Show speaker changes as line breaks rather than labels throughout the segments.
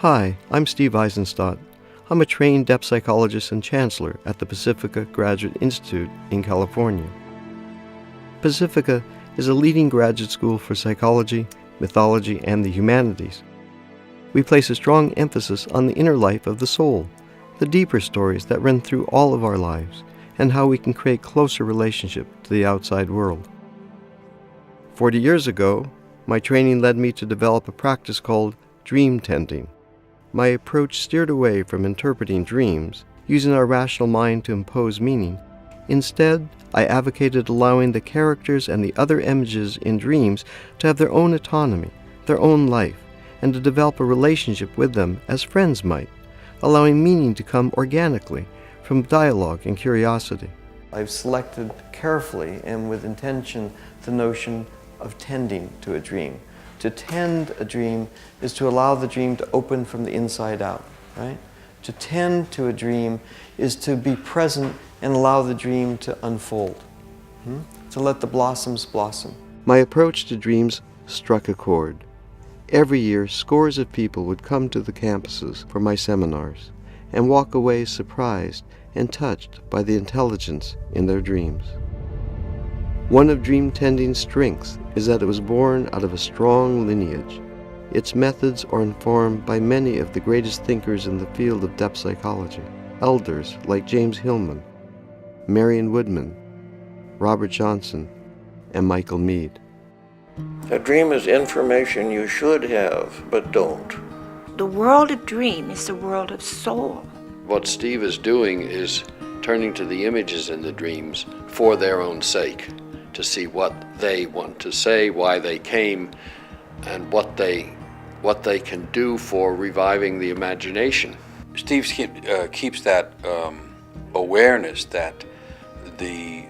Hi, I'm Steve Eisenstadt. I'm a trained depth psychologist and chancellor at the Pacifica Graduate Institute in California. Pacifica is a leading graduate school for psychology, mythology, and the humanities. We place a strong emphasis on the inner life of the soul, the deeper stories that run through all of our lives, and how we can create closer relationship to the outside world. 40 years ago, my training led me to develop a practice called dream tending. My approach steered away from interpreting dreams, using our rational mind to impose meaning. Instead, I advocated allowing the characters and the other images in dreams to have their own autonomy, their own life, and to develop a relationship with them as friends might, allowing meaning to come organically from dialogue and curiosity. I've selected carefully and with intention the notion of tending to a dream. To tend a dream is to allow the dream to open from the inside out, right? To tend to a dream is to be present and allow the dream to unfold, to let the blossoms blossom. My approach to dreams struck a chord. Every year, scores of people would come to the campuses for my seminars and walk away surprised and touched by the intelligence in their dreams. One of dream tending's strengths is that it was born out of a strong lineage. Its methods are informed by many of the greatest thinkers in the field of depth psychology, elders like James Hillman, Marion Woodman, Robert Johnson, and Michael Meade.
A dream is information you should have, but don't.
The world of dream is the world of soul.
What Steve is doing is turning to the images in the dreams for their own sake, to see what they want to say, why they came, and what they can do for reviving the imagination.
Steve keeps that awareness that the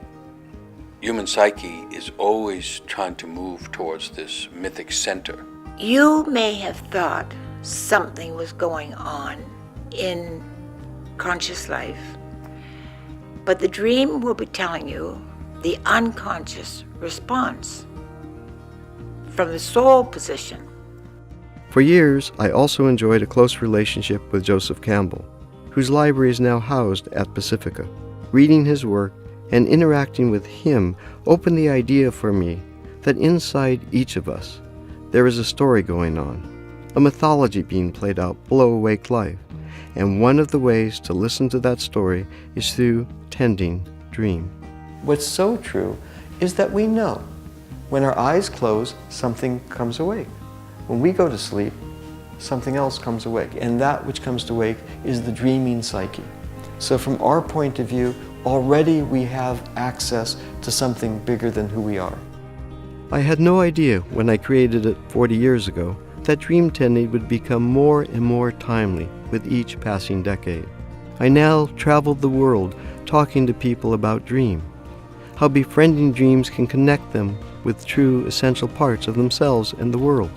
human psyche is always trying to move towards this mythic center.
You may have thought something was going on in conscious life, but the dream will be telling you the unconscious response from the soul position.
For years, I also enjoyed a close relationship with Joseph Campbell, whose library is now housed at Pacifica. Reading his work and interacting with him opened the idea for me that inside each of us, there is a story going on, a mythology being played out below awake life, and one of the ways to listen to that story is through tending dream. What's so true is that we know when our eyes close, something comes awake. When we go to sleep, something else comes awake, and that which comes to wake is the dreaming psyche. So from our point of view, already we have access to something bigger than who we are. I had no idea when I created it 40 years ago that dream tending would become more and more timely with each passing decade. I now travel the world talking to people about dream, how befriending dreams can connect them with true essential parts of themselves and the world,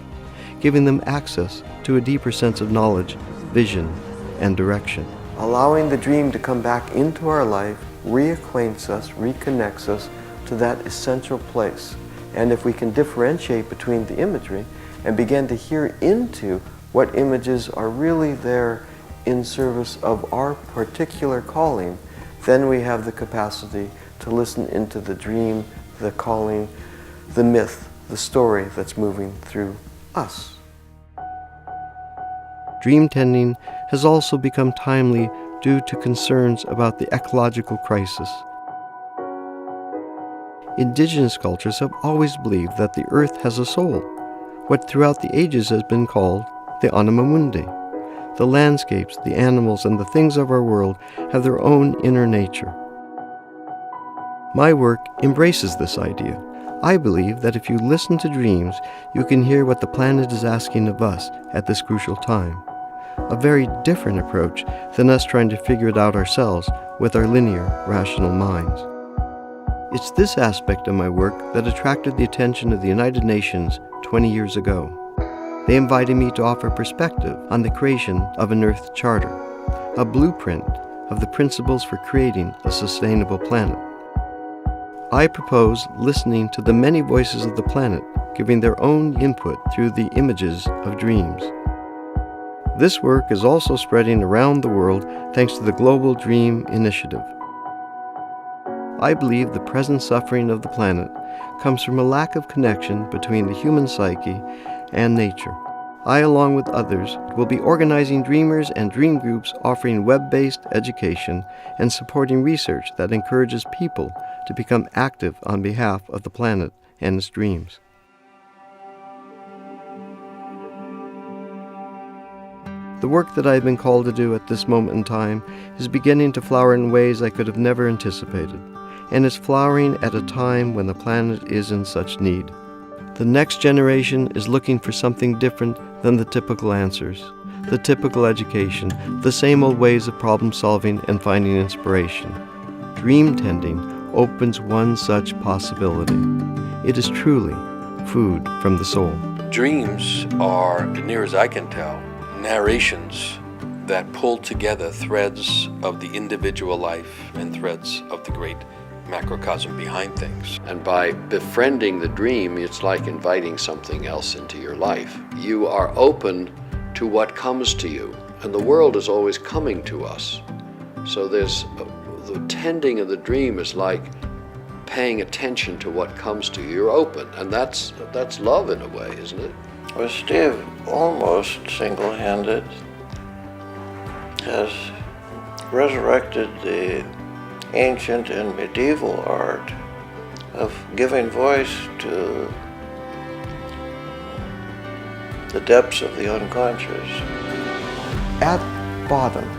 giving them access to a deeper sense of knowledge, vision, and direction. Allowing the dream to come back into our life reacquaints us, reconnects us to that essential place. And if we can differentiate between the imagery and begin to hear into what images are really there in service of our particular calling, then we have the capacity to listen into the dream, the calling, the myth, the story that's moving through us. Dream tending has also become timely due to concerns about the ecological crisis. Indigenous cultures have always believed that the earth has a soul, what throughout the ages has been called the anima mundi. The landscapes, the animals, and the things of our world have their own inner nature. My work embraces this idea. I believe that if you listen to dreams, you can hear what the planet is asking of us at this crucial time. A very different approach than us trying to figure it out ourselves with our linear, rational minds. It's this aspect of my work that attracted the attention of the United Nations 20 years ago. They invited me to offer perspective on the creation of an Earth Charter, a blueprint of the principles for creating a sustainable planet. I propose listening to the many voices of the planet, giving their own input through the images of dreams. This work is also spreading around the world thanks to the Global Dream Initiative. I believe the present suffering of the planet comes from a lack of connection between the human psyche and nature. I, along with others, will be organizing dreamers and dream groups offering web-based education and supporting research that encourages people to become active on behalf of the planet and its dreams. The work that I've been called to do at this moment in time is beginning to flower in ways I could have never anticipated, and is flowering at a time when the planet is in such need. The next generation is looking for something different than the typical answers, the typical education, the same old ways of problem solving and finding inspiration. Dream tending opens one such possibility. It is truly food from the soul.
Dreams are, as near as I can tell, narrations that pull together threads of the individual life and threads of the great macrocosm behind things.
And by befriending the dream, it's like inviting something else into your life. You are open to what comes to you, and the world is always coming to us. So the tending of the dream is like paying attention to what comes to you. You're open, and that's love in a way, isn't it?
Well, Steve, almost single-handed, has resurrected the ancient and medieval art of giving voice to the depths of the unconscious.
At bottom,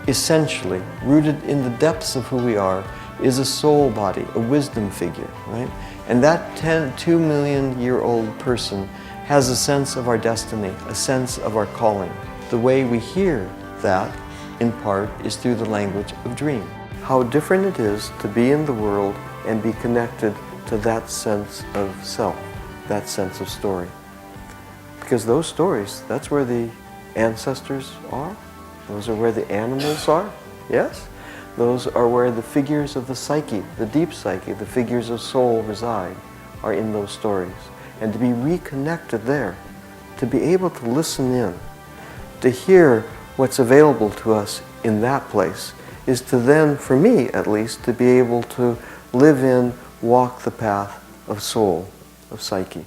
essentially, rooted in the depths of who we are, is a soul body, a wisdom figure, right? And that 2 million year old person has a sense of our destiny, a sense of our calling. The way we hear that, in part, is through the language of dream. How different it is to be in the world and be connected to that sense of self, that sense of story. Because those stories, that's where the ancestors are. Those are where the animals are, yes? Those are where the figures of the psyche, the deep psyche, the figures of soul reside, are in those stories. And to be reconnected there, to be able to listen in, to hear what's available to us in that place, is to then, for me at least, to be able to live in, walk the path of soul, of psyche.